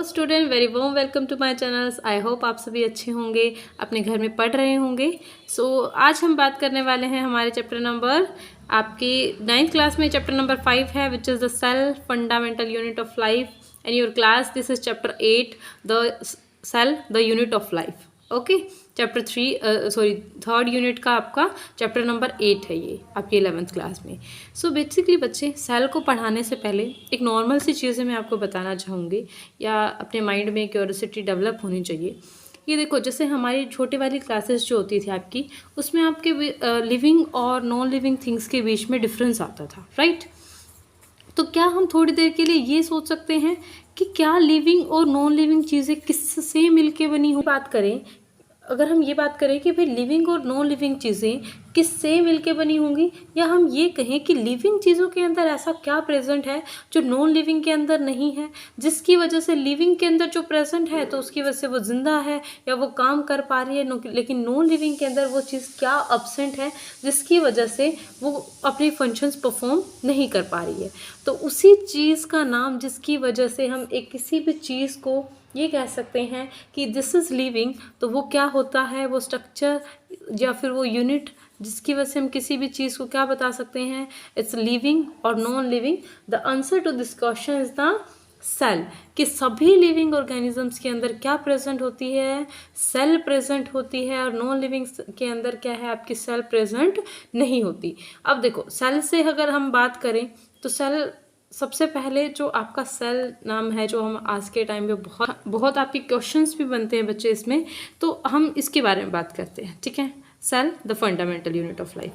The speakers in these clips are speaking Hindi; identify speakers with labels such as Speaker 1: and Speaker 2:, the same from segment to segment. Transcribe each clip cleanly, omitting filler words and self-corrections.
Speaker 1: Hello student, very warm welcome to my channels. I hope आप सभी अच्छे होंगे, अपने घर में पढ़ रहे होंगे। आज हम बात करने वाले हैं हमारे चैप्टर नंबर, आपकी 9th क्लास में चैप्टर नंबर 5 है, which is the cell fundamental unit of life. And your class, this is chapter 8, the cell the unit of life. Okay, chapter 3 unit का आपका चैप्टर नंबर 8 है ये आपकी 11th क्लास में। बेसिकली बच्चे, सेल को पढ़ाने से पहले एक नॉर्मल सी चीज़ें मैं आपको बताना चाहूँगी, या अपने माइंड में क्यूरियोसिटी डेवलप होनी चाहिए। ये देखो, जैसे हमारी छोटी वाली क्लासेस जो होती थी आपकी, उसमें आपके लिविंग और नॉन लिविंग थिंग्स के बीच में डिफरेंस आता था, राइट? तो क्या हम थोड़ी देर के लिए ये सोच सकते हैं कि क्या लिविंग और नॉन लिविंग चीज़ें किससे मिलके बनी हो? बात करें, अगर हम ये बात करें कि भाई लिविंग और नॉन लिविंग चीज़ें किससे मिलके बनी होंगी, या हम ये कहें कि लिविंग चीज़ों के अंदर ऐसा क्या प्रेजेंट है जो नॉन लिविंग के अंदर नहीं है, जिसकी वजह से लिविंग के अंदर जो प्रेजेंट है तो उसकी वजह से वो जिंदा है या वो काम कर पा रही है, लेकिन नॉन लिविंग के अंदर वो चीज़ क्या अब्सेंट है जिसकी वजह से वो अपनी फंक्शंस परफॉर्म नहीं कर पा रही है। तो उसी चीज़ का नाम, जिसकी वजह से हम एक किसी भी चीज़ को ये कह सकते हैं कि दिस इज़ लिविंग, तो वो क्या होता है, वो स्ट्रक्चर या फिर वो यूनिट जिसकी वजह से हम किसी भी चीज़ को क्या बता सकते हैं, इट्स लिविंग और non living. The answer to this question is the cell. कि सभी लिविंग ऑर्गेनिजम्स के अंदर क्या प्रेजेंट होती है, सेल प्रेजेंट होती है, और नॉन लिविंग के अंदर क्या है, आपकी सेल प्रेजेंट नहीं होती। अब देखो, सेल से अगर हम बात करें तो सेल, सबसे पहले जो आपका सेल नाम है, जो हम आज के टाइम में बहुत आपके क्वेश्चंस भी बनते हैं बच्चे इसमें, तो हम इसके बारे में बात करते हैं, ठीक है। Cell the fundamental unit of life.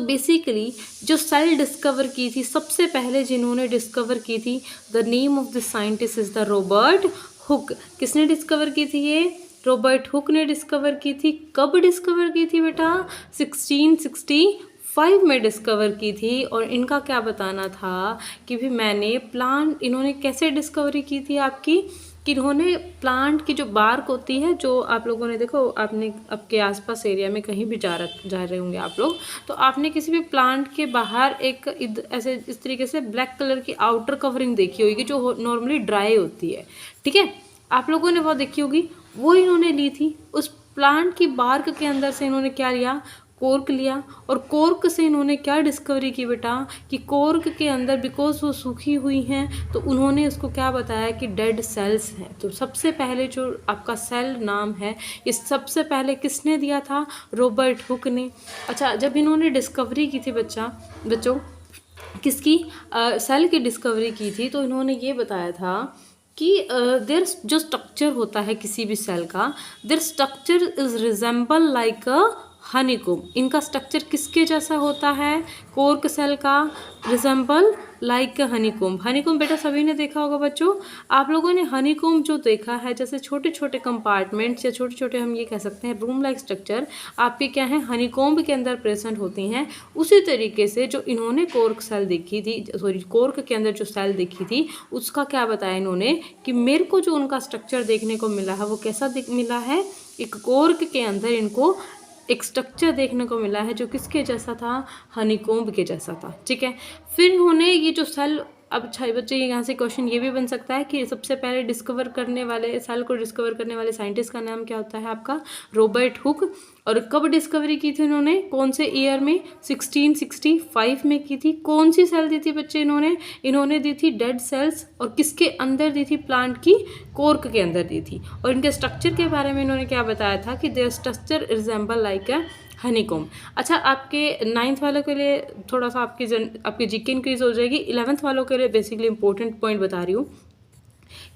Speaker 1: Basically जो सेल डिस्कवर की थी, सबसे पहले जिन्होंने डिस्कवर की थी, the name of the scientist is the Robert Hooke. किसने डिस्कवर की थी ये? रॉबर्ट हुक ने डिस्कवर की थी। कब डिस्कवर की थी बेटा? 1665 में डिस्कवर की थी। और इनका क्या बताना था कि भी मैंने प्लांट, इन्होंने कैसे डिस्कवरी की थी आपकी, कि इन्होंने प्लांट की जो बार्क होती है, जो आप लोगों ने देखो, आपने आपके आसपास एरिया में कहीं भी जा रहे होंगे आप लोग, तो आपने किसी भी प्लांट के बाहर एक ऐसे इस तरीके से ब्लैक कलर की आउटर कवरिंग देखी होगी जो नॉर्मली ड्राई होती है, ठीक है, आप लोगों ने वो देखी होगी। वो इन्होंने ली थी। उस प्लांट की बार्क के अंदर से इन्होंने क्या लिया? कोर्क लिया। और कोर्क से इन्होंने क्या डिस्कवरी की बेटा, कि कोर्क के अंदर, बिकॉज वो सूखी हुई हैं, तो उन्होंने उसको क्या बताया कि डेड सेल्स हैं। तो सबसे पहले जो आपका सेल नाम है, ये सबसे पहले किसने दिया था? रॉबर्ट हुक ने। अच्छा, जब इन्होंने डिस्कवरी की थी बच्चों किसकी, सेल की डिस्कवरी की थी, तो इन्होंने ये बताया था कि देयर जो स्ट्रक्चर होता है किसी भी सेल का, there structure is resemble like अ हनीकोम। इनका स्ट्रक्चर किसके जैसा होता है? कोर्क सेल का रिजेंबल लाइक हनीकोम। हनीकोम बेटा सभी ने देखा होगा बच्चों। आप लोगों ने हनीकोम जो देखा है, जैसे छोटे छोटे कंपार्टमेंट्स या छोटे छोटे, हम ये कह सकते हैं रूम लाइक स्ट्रक्चर आपके क्या है, हनीकोम के अंदर प्रेजेंट होती हैं। उसी तरीके से जो इन्होंने कोर्क सेल देखी थी, कोर्क के अंदर जो सेल देखी थी, उसका क्या बताया इन्होंने, कि मेरे को जो उनका स्ट्रक्चर देखने को मिला है वो कैसा मिला है, एक कोर्क के अंदर इनको एक स्ट्रक्चर देखने को मिला है जो किसके जैसा था? हनीकोम्ब के जैसा था, ठीक है। फिर उन्होंने ये जो सेल, अब अच्छा बच्चे यहाँ से क्वेश्चन ये भी बन सकता है कि सबसे पहले डिस्कवर करने वाले, सेल को डिस्कवर करने वाले साइंटिस्ट का नाम क्या होता है आपका? Robert Hooke. और कब डिस्कवरी की थी उन्होंने, कौन से ईयर में? 1665 में की थी। कौन सी सेल दी थी बच्चे इन्होंने दी थी डेड सेल्स। और किसके अंदर दी थी? प्लांट की कोर्क के अंदर दी थी। और इनके स्ट्रक्चर के बारे में इन्होंने क्या बताया था कि देयर स्ट्रक्चर रिजेंबल लाइक अ हनीकोम। अच्छा, आपके 9th वालों के लिए थोड़ा सा आपकी जीके इंक्रीज हो जाएगी। 11th वालों के लिए बेसिकली इंपॉर्टेंट पॉइंट बता रही हूँ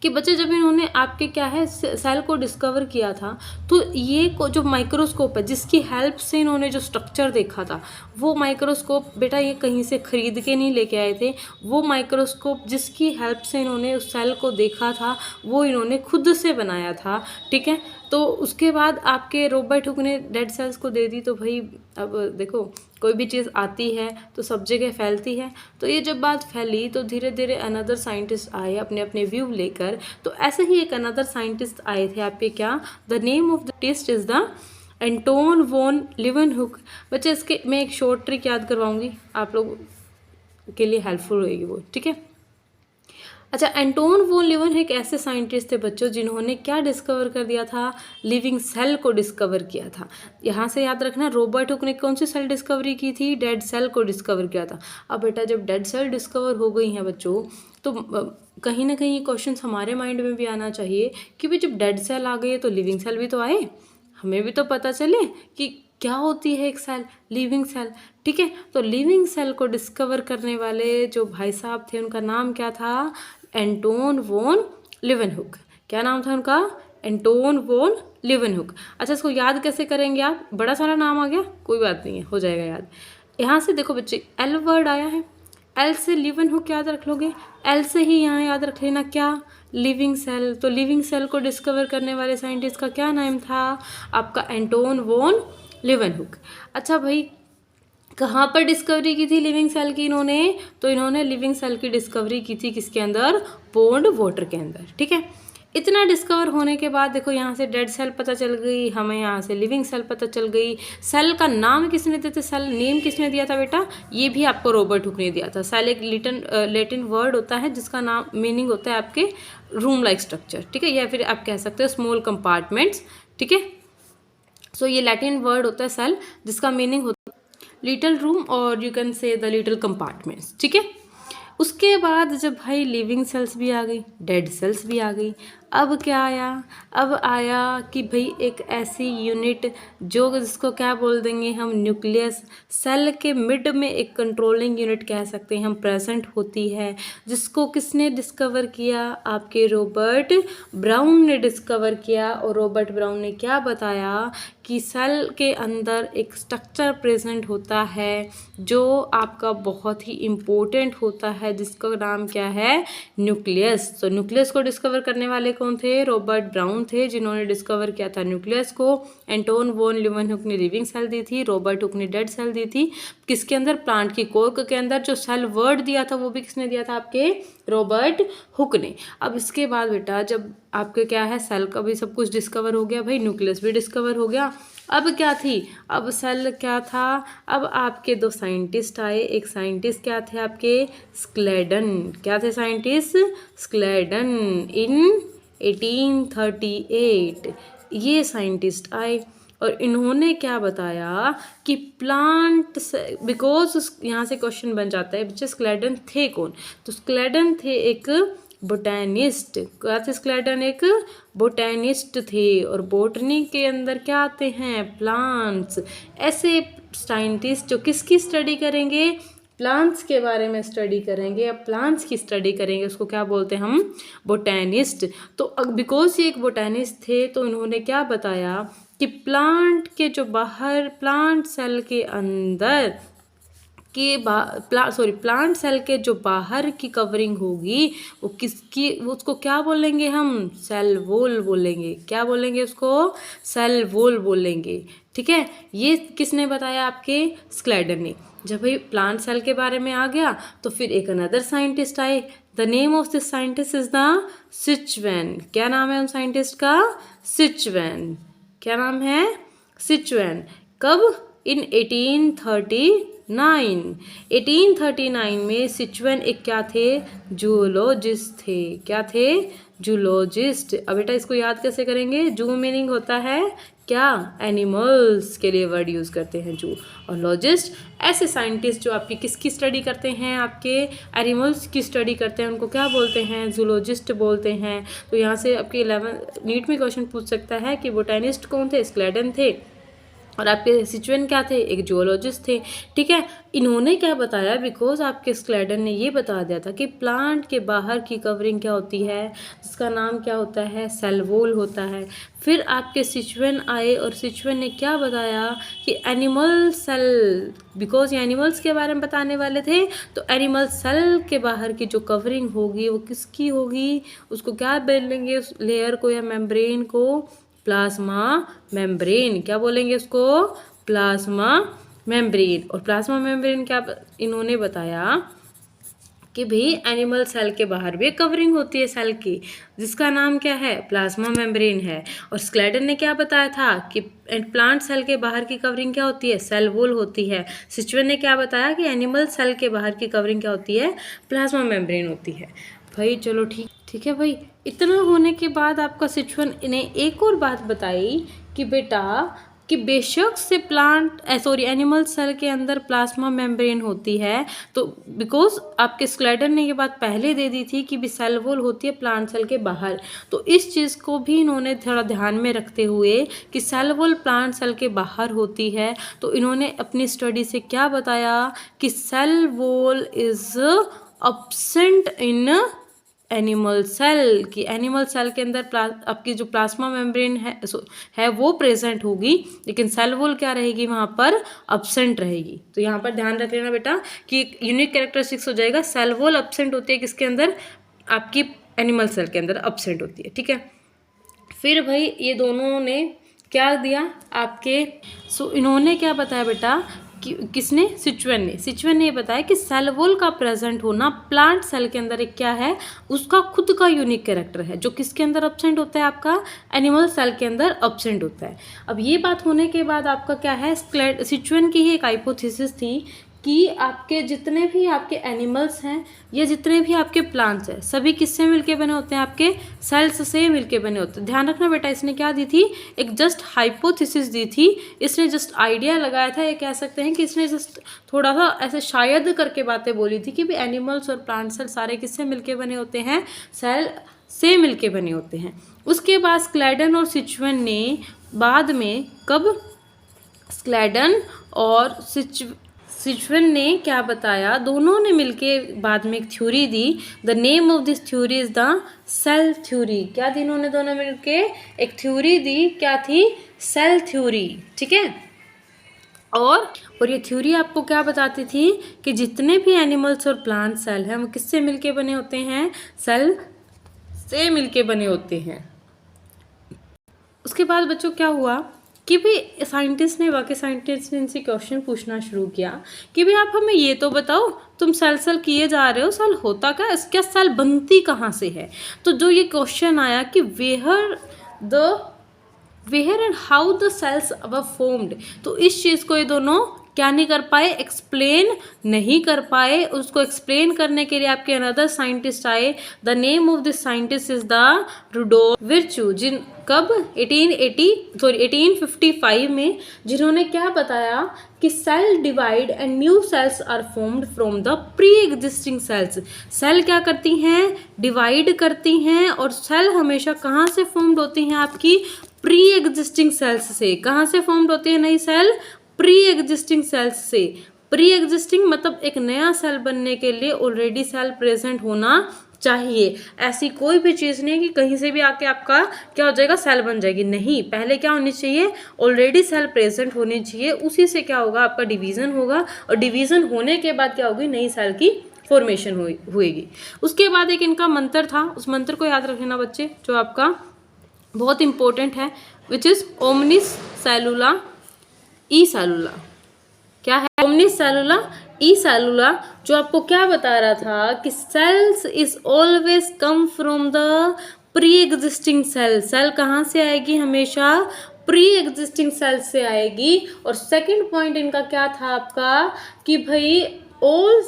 Speaker 1: कि बच्चे, जब इन्होंने आपके क्या है सेल को डिस्कवर किया था, तो ये जो माइक्रोस्कोप है जिसकी हेल्प से इन्होंने जो स्ट्रक्चर देखा था, वो माइक्रोस्कोप बेटा ये कहीं से खरीद के नहीं लेके आए थे। वो माइक्रोस्कोप जिसकी हेल्प से इन्होंने उस सेल को देखा था, वो इन्होंने खुद से बनाया था, ठीक है। तो उसके बाद आपके रॉबर्ट हुक ने डेड सेल्स को दे दी। तो भाई अब देखो, कोई भी चीज़ आती है तो सब जगह फैलती है। तो ये जब बात फैली तो धीरे धीरे अनदर साइंटिस्ट आए अपने अपने व्यू लेकर। तो ऐसे ही एक अनदर साइंटिस्ट आए थे आपके, क्या, the name of the test is the Anton von Leeuwenhoek. बच्चे इसके मैं एक शॉर्ट ट्रिक याद करवाऊंगी, आप लोग के लिए हेल्पफुल होएगी वो, ठीक है। अच्छा, एंटोन वोन लीeuwenhoek ऐसे साइंटिस्ट थे बच्चों जिन्होंने क्या डिस्कवर कर दिया था, लिविंग सेल को डिस्कवर किया था। यहाँ से याद रखना, रॉबर्ट हुक ने कौन सी सेल डिस्कवरी की थी, डेड सेल को डिस्कवर किया था। अब बेटा जब डेड सेल डिस्कवर हो गई हैं बच्चों, तो कहीं ना कहीं ये क्वेश्चन हमारे माइंड में भी आना चाहिए कि भाई जब डेड सेल आ गई है तो लिविंग सेल भी तो आए, हमें भी तो पता चले कि क्या होती है एक सेल, लिविंग सेल। ठीक है, तो लिविंग सेल को डिस्कवर करने वाले जो भाई साहब थे उनका नाम क्या था, एंटोन वोन लीeuwenhoek। क्या नाम था उनका, एंटोन वोन लीeuwenhoek। अच्छा, इसको याद कैसे करेंगे आप, बड़ा सारा नाम आ गया, कोई बात नहीं है, हो जाएगा याद। यहाँ से देखो बच्चे, एल वर्ड आया है, एल से लीeuwenhoek याद रख लोगे, एल से ही यहाँ याद रख लेना क्या, लिविंग सेल। तो लिविंग सेल को डिस्कवर करने वाले साइंटिस्ट का क्या नाम था आपका, एंटोन वोन लीeuwenhoek। अच्छा भाई, कहाँ पर डिस्कवरी की थी लिविंग सेल की इन्होंने, तो इन्होंने लिविंग सेल की डिस्कवरी की थी किसके अंदर, पोंड वाटर के अंदर। ठीक है, इतना डिस्कवर होने के बाद देखो यहाँ से डेड सेल पता चल गई हमें, यहाँ से लिविंग सेल पता चल गई। सेल का नाम किसने दिया था, सेल नेम किसने दिया था बेटा, ये भी आपको रॉबर्ट हुक ने दिया था। सेल एक लैटिन वर्ड होता है जिसका नाम मीनिंग होता है आपके रूम लाइक स्ट्रक्चर। ठीक है, या फिर आप कह सकते हो स्मॉल कंपार्टमेंट्स। ठीक है, सो ये लैटिन वर्ड होता है सेल, जिसका मीनिंग होता है लिटिल रूम और यू कैन से द लिटिल कंपार्टमेंट्स। ठीक है, उसके बाद जब भाई लिविंग सेल्स भी आ गई, डेड सेल्स भी आ गई, अब क्या आया, अब आया कि भाई एक ऐसी यूनिट जो जिसको क्या बोल देंगे हम, न्यूक्लियस। सेल के मिड में एक कंट्रोलिंग यूनिट कह सकते हैं हम प्रेजेंट होती है, जिसको किसने डिस्कवर किया, आपके रॉबर्ट ब्राउन ने डिस्कवर किया। और रॉबर्ट ब्राउन ने क्या बताया कि सेल के अंदर एक स्ट्रक्चर प्रेजेंट होता है जो आपका बहुत ही इम्पोर्टेंट होता है, जिसका नाम क्या है, न्यूक्लियस। तो न्यूक्लियस को डिस्कवर करने वाले कौन थे, रॉबर्ट ब्राउन थे, जिन्होंने डिस्कवर किया था न्यूक्लियस को। एंटोन वोन लीeuwenhoek ने लिविंग सेल दी थी, रॉबर्ट हुक ने डेड सेल दी थी। किसके अंदर, प्लांट की कोर्क के अंदर। जो सेल वर्ड दिया था वो भी किसने दिया था, आपके रॉबर्ट हुक ने। अब इसके बाद बेटा जब आपके क्या है, सेल का भी सब कुछ डिस्कवर हो गया, भाई न्यूक्लियस भी डिस्कवर हो गया। अब क्या थी, अब सेल क्या था, अब आपके दो साइंटिस्ट आए। एक साइंटिस्ट क्या थे आपके, स्क्लेडन। क्या थे साइंटिस्ट, स्क्लेडन। इन 1838 ये साइंटिस्ट आए और इन्होंने क्या बताया कि प्लांट से, बिकॉज यहाँ से क्वेश्चन बन जाता है बच्चे स्क्लेडन थे कौन, तो स्क्लेडन थे एक बोटैनिस्ट। क्या थे स्क्लेडन, एक बोटैनिस्ट थे। और बोटनी के अंदर क्या आते हैं, प्लांट्स। ऐसे साइंटिस्ट जो किसकी स्टडी करेंगे, प्लांट्स के बारे में स्टडी करेंगे, या प्लांट्स की स्टडी करेंगे, उसको क्या बोलते हैं हम, बोटैनिस्ट। तो बिकॉज ये एक बोटैनिस्ट थे तो इन्होंने क्या बताया कि प्लांट के जो बाहर, प्लांट सेल के अंदर के प्लांट सेल के जो बाहर की कवरिंग होगी वो किसकी, उसको क्या बोलेंगे हम, सेल वॉल बोलेंगे। क्या बोलेंगे उसको, सेल वॉल बोलेंगे। ठीक है, ये किसने बताया, आपके स्क्लेडन ने। जब भाई प्लांट सेल के बारे में आ गया तो फिर एक अनदर साइंटिस्ट आए। The name of this scientist is the Schwann. क्या नाम है उन साइंटिस्ट का, सिचुएन। क्या नाम है, सिचुएन। कब, इन 1839 में सिचुएन एक क्या थे, जूलॉजिस्ट थे। क्या थे, जूलॉजिस्ट। अब बेटा इसको याद कैसे करेंगे, जू मीनिंग होता है क्या, एनिमल्स के लिए वर्ड यूज़ करते हैं जू, और लॉजिस्ट ऐसे साइंटिस्ट जो आपकी किसकी स्टडी करते हैं, आपके एनिमल्स की स्टडी करते हैं, उनको क्या बोलते हैं, जूलॉजिस्ट बोलते हैं। तो यहाँ से आपके 11 नीट में क्वेश्चन पूछ सकता है कि बोटैनिस्ट कौन थे, स्क्लेडन थे, और आपके सिचुएन क्या थे, एक जूलॉजिस्ट थे। ठीक है, इन्होंने क्या बताया, बिकॉज आपके स्क्लेडन ने ये बता दिया था कि प्लांट के बाहर की कवरिंग क्या होती है, जिसका नाम क्या होता है, सेल वॉल होता है। फिर आपके सिचुएन आए और सिचुएन ने क्या बताया कि एनिमल सेल, बिकॉज ये एनिमल्स के बारे में बताने वाले थे, तो एनिमल सेल के बाहर की जो कवरिंग होगी वो किसकी होगी, उसको क्या बोलेंगे, उस लेयर को या मेम्ब्रेन को, प्लाज्मा मेम्ब्रेन। क्या बोलेंगे उसको, प्लाज्मा मेम्ब्रेन। और प्लाज्मा मेम्ब्रेन क्या इन्होंने बताया कि भाई एनिमल सेल के बाहर भी कवरिंग होती है सेल की, जिसका नाम क्या है, प्लाज्मा मेम्ब्रेन है। और स्क्लेडन ने क्या बताया था कि प्लांट सेल के बाहर की कवरिंग क्या होती है, सेल वॉल होती है। सिचुएन ने क्या बताया कि एनिमल सेल के बाहर की कवरिंग क्या होती है, प्लाज्मा मेम्ब्रेन होती है। भाई चलो ठीक ठीक है भाई। इतना होने के बाद आपका सिचुएशन ने एक और बात बताई कि बेटा कि बेशक से प्लांट एनिमल सेल के अंदर प्लाज्मा मेम्ब्रेन होती है, तो बिकॉज आपके स्क्लेडन ने ये बात पहले दे दी थी कि भी सेल वॉल होती है प्लांट सेल के बाहर, तो इस चीज़ को भी इन्होंने थोड़ा ध्यान में रखते हुए कि सेल वॉल प्लांट सेल के बाहर होती है, तो इन्होंने अपनी स्टडी से क्या बताया कि cell wall is absent in animal cell, कि एनिमल सेल के अंदर आपकी जो प्लाज्मा मेम्ब्रेन है वो प्रेजेंट होगी, लेकिन सेल वॉल क्या रहेगी वहाँ पर अब्सेंट रहेगी। तो यहाँ पर ध्यान रख लेना बेटा कि यूनिक कैरेक्टरिस्टिक्स हो जाएगा, सेल वॉल अब्सेंट होती है किसके अंदर, आपकी एनिमल सेल के अंदर अब्सेंट होती है, ठीक है। फिर भाई ये दोनों ने क्या दिया आपके, इन्होंने क्या बताया बेटा किसने, सिचुएन ने ये बताया कि सेल वॉल का प्रेजेंट होना प्लांट सेल के अंदर एक क्या है, उसका खुद का यूनिक कैरेक्टर है, जो किसके अंदर अब्सेंट होता है, आपका एनिमल सेल के अंदर अब्सेंट होता है। अब ये बात होने के बाद आपका क्या है, सिचुएन की ही एक हाइपोथेसिस थी कि आपके जितने भी आपके एनिमल्स हैं या जितने भी आपके प्लांट्स हैं, सभी किससे मिलके बने होते हैं, आपके सेल्स से मिलके बने होते हैं। ध्यान रखना बेटा, इसने क्या दी थी, एक जस्ट हाइपोथेसिस दी थी, इसने जस्ट आइडिया लगाया था, ये कह सकते हैं कि इसने जस्ट थोड़ा सा ऐसे शायद करके बातें बोली थी कि भी एनिमल्स और प्लांट सेल सारे किससे मिलके बने होते हैं, सेल से मिलके बने होते हैं। उसके बाद स्क्लेडन और सिचुएन ने बाद में, कब, स्क्लेडन और सिचुएन ने क्या बताया, दोनों ने मिलके बाद में एक थ्योरी दी, the name of this theory is the cell theory. क्या दी इन्होंने दोनों मिलके, एक थ्योरी दी, क्या थी, सेल थ्योरी, ठीक है। और ये थ्योरी आपको क्या बताती थी कि जितने भी एनिमल्स और प्लांट सेल हैं वो किससे मिलके बने होते हैं, सेल से मिलके बने होते हैं। उसके बाद बच्चों क्या हुआ कि भाई साइंटिस्ट ने इनसे क्वेश्चन पूछना शुरू किया कि भाई आप हमें ये तो बताओ, तुम सेल किए जा रहे हो, सेल होता क्या सेल बनती कहाँ से है। तो जो ये क्वेश्चन आया कि where and how the cells were formed, तो इस चीज़ को ये दोनों क्या नहीं कर पाए, एक्सप्लेन नहीं कर पाए। उसको एक्सप्लेन करने के लिए आपके अनदर साइंटिस्ट आए, the name of this scientist is the Rudolf Virchow, जिन कब 1855 में, जिन्होंने क्या बताया कि cell divide and new cells are formed from the pre existing cells. Cell क्या करती हैं, डिवाइड करती हैं, और सेल हमेशा कहाँ से फॉर्म्ड होती हैं, आपकी प्री एग्जिस्टिंग सेल्स से। कहाँ से फॉर्म्ड होती है नई सेल, प्री एग्जिस्टिंग सेल्स से। प्री एग्जिस्टिंग मतलब एक नया सेल बनने के लिए ऑलरेडी सेल प्रेजेंट होना चाहिए। ऐसी कोई भी चीज़ नहीं कि कहीं से भी आके आपका क्या हो जाएगा, सेल बन जाएगी, नहीं, पहले क्या होनी चाहिए, ऑलरेडी सेल प्रेजेंट होनी चाहिए, उसी से क्या होगा, आपका डिवीज़न होगा, और डिवीज़न होने के बाद क्या होगी, नई सेल की फॉर्मेशन होएगी। उसके बाद एक इनका मंत्र था, उस मंत्र को याद रखना बच्चे, जो आपका बहुत इंपॉर्टेंट है, which is omnis cellula e सेलुला। क्या है, ओमनिस सेलुला ई सेलुला, जो आपको क्या बता रहा था कि cells is always come from the pre existing cell. Cell कहाँ से आएगी, हमेशा प्री एग्जिस्टिंग सेल से आएगी। और सेकंड पॉइंट इनका क्या था आपका कि भाई all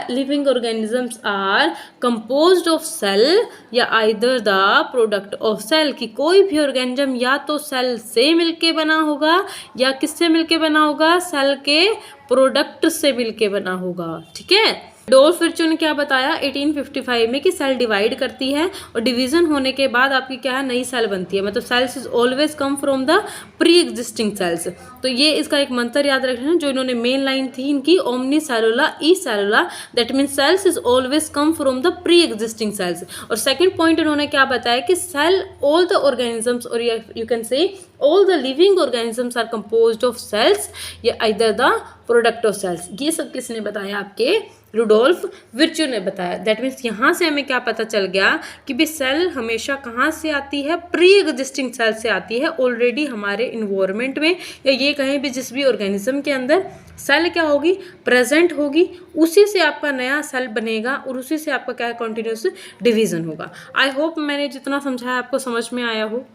Speaker 1: living organisms are composed of cell या either the product of cell, कि कोई भी ऑर्गेनिज्म या तो सेल से मिलके बना होगा या किससे मिलके बना होगा, सेल के प्रोडक्ट से मिलके बना होगा, ठीक है। रुडोल्फ विर्चू ने क्या बताया 1855 में कि सेल डिवाइड करती है और डिवीजन होने के बाद आपकी क्या है, नई सेल बनती है, मतलब cells is always come from the pre existing cells. तो ये इसका एक मंत्र याद रखना, जो इन्होंने मेन लाइन थी इनकी, omni cellula e cellula, that means cells is always come from the pre existing cells. और सेकेंड पॉइंट इन्होंने क्या बताया कि सेल ऑल द ऑर्गेनिजम्स, और you can say all the living organisms are composed of cells या either the product of cells। ये सब किसने बताया, आपके रुडोल्फ विर्चू ने बताया। दैट मीन्स यहाँ से हमें क्या पता चल गया कि भी सेल हमेशा कहाँ से आती है, प्री एग्जिस्टिंग सेल से आती है, ऑलरेडी हमारे इन्वायरमेंट में या ये कहीं भी जिस भी ऑर्गेनिज्म के अंदर सेल क्या होगी, प्रेजेंट होगी, उसी से आपका नया सेल बनेगा और उसी से आपका क्या है, कंटिन्यूस डिवीजन होगा। आई होप मैंने जितना समझाया आपको समझ में आया हो।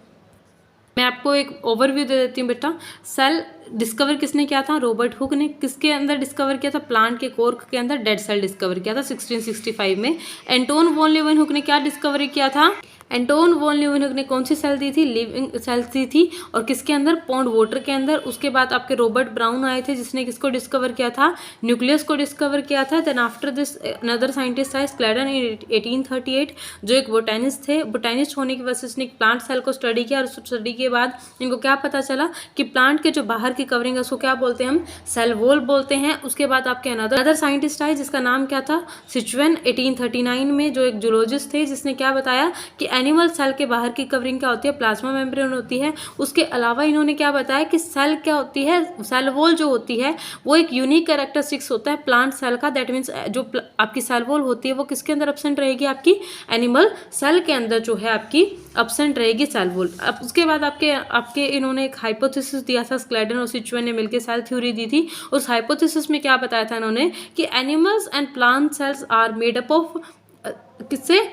Speaker 1: मैं आपको एक ओवरव्यू दे देती हूँ बेटा। सेल डिस्कवर किसने किया था? रॉबर्ट हुक ने। किसके अंदर डिस्कवर किया था? प्लांट के कोर्क के अंदर डेड सेल डिस्कवर किया था 1665 में। एंटोन वॉन लीeuwenhoek ने क्या डिस्कवरी किया था? एंटोन वॉन लीeuwenhoek ने कौन सी सेल दी थी? लिविंग सेल दी थी, और किसके अंदर? पॉन्ड वाटर के अंदर। उसके बाद आपके रॉबर्ट ब्राउन आए थे जिसने किसको डिस्कवर किया था? न्यूक्लियस को डिस्कवर किया था। Then after this another scientist है स्क्लेडन इन 1838, जो एक बोटेनिस्ट थे। बोटेनिस्ट होने की वजह से इसने प्लांट सेल को स्टडी किया, और उस स्टडी के बाद इनको क्या पता चला कि प्लांट के जो बाहर की कवरिंग है उसको क्या बोलते हैं? हम सेल वॉल बोलते हैं। उसके बाद आपके अनदर साइंटिस्ट आए जिसका नाम क्या था? सिचुएन 1839 में, जो एक जूलॉजिस्ट थे, जिसने क्या बताया कि एनिमल सेल के बाहर की कवरिंग क्या होती है? प्लाज्मा मेम्ब्रेन होती है। उसके अलावा इन्होंने क्या बताया कि सेल क्या होती है? सेल वॉल जो होती है वो एक यूनिक कैरेक्टरिस्टिक्स होता है प्लांट सेल का। दैट मीन्स जो आपकी सेल वॉल होती है वो किसके अंदर एब्सेंट रहेगी? आपकी एनिमल सेल के अंदर जो है आपकी एब्सेंट रहेगी सेल वॉल। अब उसके बाद आपके इन्होंने एक हाइपोथेसिस दिया था, स्क्लेडन और सिचुएन ने मिलकर सेल थ्योरी दी थी। उस हाइपोथेसिस में क्या बताया था इन्होंने कि animals and plant cells are made up of किससे?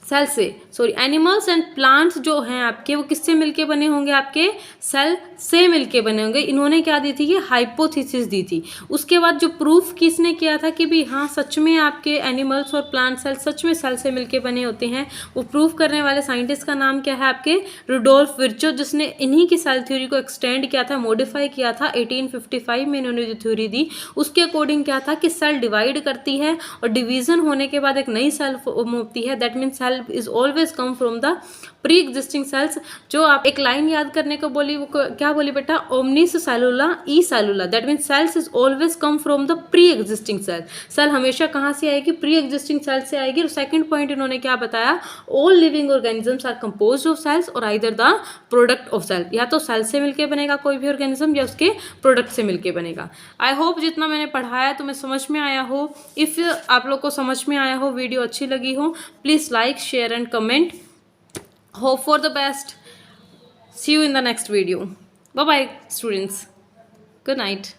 Speaker 1: सेल से। सॉरी, एनिमल्स एंड प्लांट्स जो हैं आपके वो किससे मिलके बने होंगे? आपके सेल से मिलके बने होंगे। इन्होंने क्या दी थी? ये हाइपोथेसिस दी थी। उसके बाद जो प्रूफ किसने किया था कि भी हाँ सच में आपके एनिमल्स और प्लांट सेल सच में सेल से मिलके बने होते हैं, वो प्रूफ करने वाले साइंटिस्ट का नाम क्या है? आपके रुडोल्फ विर्चो, जिसने इन्हीं की सेल थ्योरी को एक्सटेंड किया था, मॉडिफाई किया था। 1855 में इन्होंने जो थ्योरी दी उसके अकॉर्डिंग क्या था कि सेल डिवाइड करती है और डिवीजन होने के बाद एक नई सेल होती है। That means cell is always come from the pre existing cells. जो आप एक लाइन याद करने को बोली, वो क्या बोली बेटा? Omnis cellula e cellula. That means cells is always come from the pre existing cell. Cell हमेशा कहाँ से आएगी? प्री एग्जिस्टिंग सेल से आएगी। और सेकंड पॉइंट इन्होंने क्या बताया? All living organisms are composed of cells और either the product of cell. या तो सेल से मिलकर बनेगा कोई भी ऑर्गेनिज्म या उसके प्रोडक्ट से मिलकर बनेगा। आई होप जितना मैंने पढ़ाया तुम्हें समझ में आया हो। इफ़ आप लोग को समझ में आया हो, वीडियो अच्छी लगी हो, please like, share and comment. Hope for the best. See you in the next video. Bye bye, students. Good night.